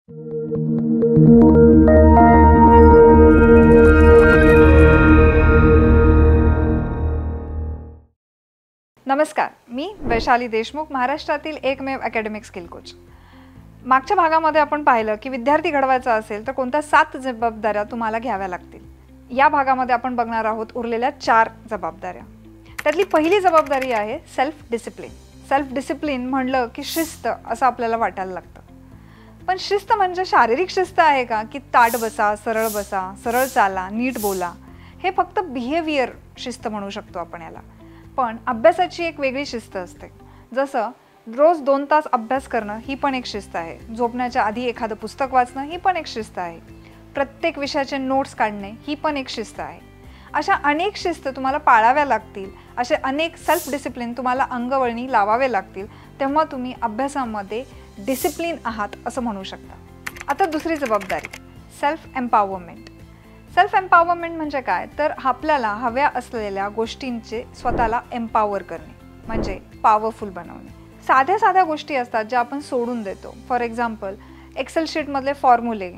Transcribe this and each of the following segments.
नमस्कार, मी वैशाली देशमुख, महाराष्ट्रातील एकमेव अकॅडमिक स्किल कोच. मागच्या भागामध्ये आपण पाहिलं की विद्यार्थी घडवायचा असेल तर कोणत्या 7 जबाबदाऱ्या तुम्हाला घ्याव्या लागतील. या भागामध्ये आपण बघणार आहोत उरलेल्या 4 जबाबदाऱ्या. त्यातली पहिली जबाबदारी आहे सेल्फ डिसिप्लिन. सेल्फ डिसिप्लिन म्हणलं की शिस्त असं आपल्याला वाटायला लागतं. पण शिस्त म्हणजे शारीरिक शिस्त आहे का, की ताठ बसा, सरळ चाला, नीट बोला, हे फक्त बिहेवियर शिस्त म्हणू शकतो आपण याला. पण अभ्यासाची एक वेगळी शिस्त असते. जसं रोज 2 तास अभ्यास करणं ही पण एक शिस्त आहे. झोपण्याच्या आधी एखादं पुस्तक वाचणं ही पण एक शिस्त आहे. प्रत्येक विषयाचे नोट्स काढणे ही पण एक शिस्त आहे. अशा अनेक शिस्त तुम्हाला पाळाव्या लागतील. असे अनेक सेल्फ डिसिप्लिन तुम्हाला अंगवळणी लावावे लागतील, तेव्हा तुम्ही अभ्यासामध्ये डिसिप्लिन आहात असं म्हणू शकता. आता दुसरी जबाबदारी, सेल्फ एम्पॉवरमेंट. सेल्फ एम्पॉवरमेंट म्हणजे काय, तर आपल्याला हव्या असलेल्या गोष्टींचे स्वतःला एम्पॉवर करणे, म्हणजे पॉवरफुल बनवणे. साध्या गोष्टी असतात ज्या आपण सोडून देतो. फॉर एक्झाम्पल, एक्सेल शीटमधले फॉर्म्युले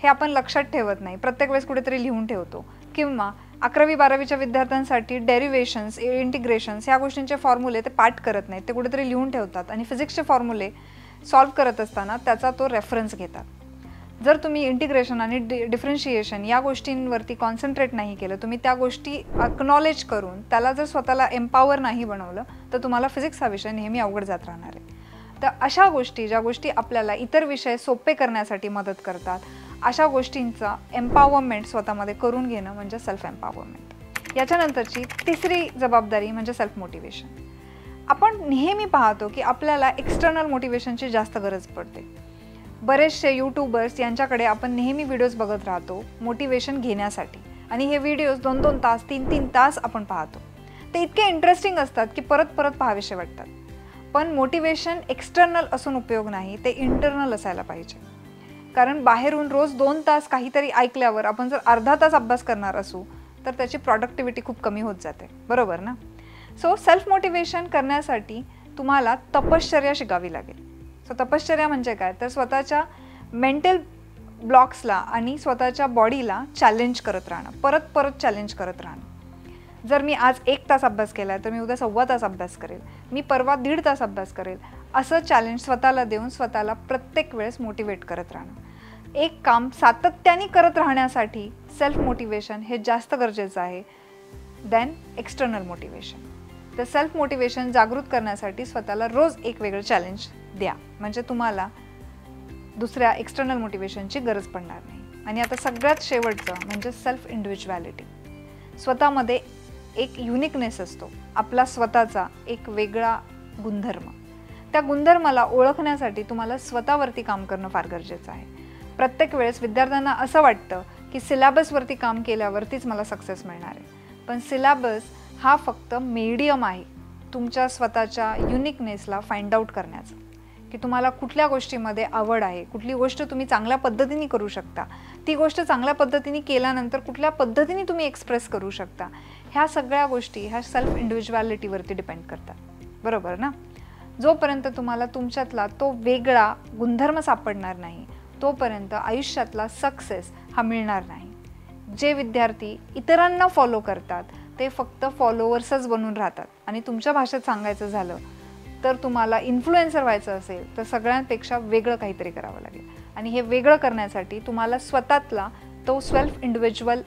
हे आपण लक्षात ठेवत नाही, प्रत्येक वेळेस कुठेतरी लिहून ठेवतो. किंवा 11वी-12वीच्या विद्यार्थ्यांसाठी डेरिव्हेशन्स, इंटिग्रेशन्स ह्या गोष्टींचे फॉर्म्युले ते पाठ करत नाहीत, ते कुठेतरी लिहून ठेवतात आणि फिजिक्सचे फॉर्म्युले सॉल्व करत असताना त्याचा तो रेफरन्स घेतात. जर तुम्ही इंटिग्रेशन आणि डिफरन्शिएशन या गोष्टींवरती कॉन्सन्ट्रेट नाही केलं, तुम्ही त्या गोष्टी अक्नॉलेज करून त्याला जर स्वतःला एम्पॉवर नाही बनवलं, तर तुम्हाला फिजिक्स हा विषय नेहमी अवघड जात राहणार आहे. तर अशा गोष्टी, ज्या गोष्टी आपल्याला इतर विषय सोपे करण्यासाठी मदत करतात, अशा गोष्टींचा एम्पॉवरमेंट स्वतःमध्ये करून घेणं म्हणजे सेल्फ एम्पॉवरमेंट. याच्यानंतरची तिसरी जबाबदारी म्हणजे सेल्फ मोटिवेशन. आपण नेहमी पाहतो की आपल्याला एक्सटर्नल मोटिवेशनची जास्त गरज पडते. बरेचसे यूट्यूबर्स यांच्याकडे आपण नेहमी व्हिडिओज बघत राहतो मोटिवेशन घेण्यासाठी, आणि हे व्हिडिओज 2-2 तास, 3-3 तास आपण पाहतो. ते इतके इंटरेस्टिंग असतात की परत पाहावेसे वाटतात. पण मोटिवेशन एक्सटर्नल असून उपयोग नाही, ते इंटरनल असायला पाहिजे. कारण बाहेरून रोज 2 तास काहीतरी ऐकल्यावर आपण जर अर्धा तास अभ्यास करणार असू तर त्याची प्रॉडक्टिव्हिटी खूप कमी होत जाते, बरोबर ना? सो सेल्फ मोटिवेशन करण्यासाठी तुम्हाला तपश्चर्या शिकावी लागेल. सो तपश्चर्या म्हणजे काय, तर स्वतःच्या मेंटल ब्लॉक्सला आणि स्वतःच्या बॉडीला चॅलेंज करत राहणं, परत चॅलेंज करत राहणं. जर मी आज 1 तास अभ्यास केला तर मी उद्या 1.25 तास अभ्यास करेल, मी परवा 1.5 तास अभ्यास करेल, असं चॅलेंज स्वतःला देऊन स्वतःला प्रत्येक वेळेस मोटिवेट करत राहणं. एक काम सातत्याने करत राहण्यासाठी सेल्फ मोटिवेशन हे जास्त गरजेचं आहे दॅन एक्सटर्नल मोटिवेशन. तर सेल्फ मोटिवेशन जागृत करण्यासाठी स्वतःला रोज एक वेगळं चॅलेंज द्या, म्हणजे तुम्हाला दुसऱ्या एक्सटर्नल मोटिवेशनची गरज पडणार नाही. आणि आता सगळ्यात शेवटचं म्हणजे सेल्फ इंडिव्हिज्युअलिटी. स्वतःमध्ये एक युनिकनेस असतो, आपला स्वतःचा एक वेगळा गुणधर्म. त्या गुणधर्माला ओळखण्यासाठी तुम्हाला स्वतःवरती काम करणं फार गरजेचं आहे. प्रत्येक वेळेस विद्यार्थ्यांना असं वाटतं की सिलेबसवरती काम केल्यावरतीच मला सक्सेस मिळणार आहे, पण सिलेबस हा फक्त मीडियम आहे तुमच्या स्वतःच्या युनिकनेसला फाइंड आउट करण्याचं, की तुम्हाला कुठल्या गोष्टीमध्ये आवड आहे, कुठली गोष्ट तुम्ही चांगल्या पद्धतीने करू शकता, ती गोष्ट चांगल्या पद्धतीने केल्यानंतर कुठल्या पद्धतीने तुम्ही एक्सप्रेस करू शकता, ह्या सगळ्या गोष्टी ह्या सेल्फ इंडिव्हिज्युअलिटीवरती डिपेंड करतात, बरोबर ना? जोपर्यंत तुम्हाला तुमच्यातला तो वेगळा गुणधर्म सापडणार नाही, तोपर्यंत आयुष्यातला सक्सेस हा मिळणार नाही. जे विद्यार्थी इतरांना फॉलो करतात ते फक्त फॉलोअर्सच बनून राहतात. आणि तुमच्या भाषेत सांगायचं झालं तर तुम्हाला इन्फ्लुएन्सर व्हायचं असेल तर सगळ्यांपेक्षा वेगळं काहीतरी करावं लागेल. आणि हे वेगळं करण्यासाठी तुम्हाला स्वतःतला तो सेल्फ इंडिव्हिज्युअल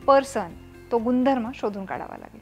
पर्सन, तो गुणधर्म शोधून काढावा लागेल.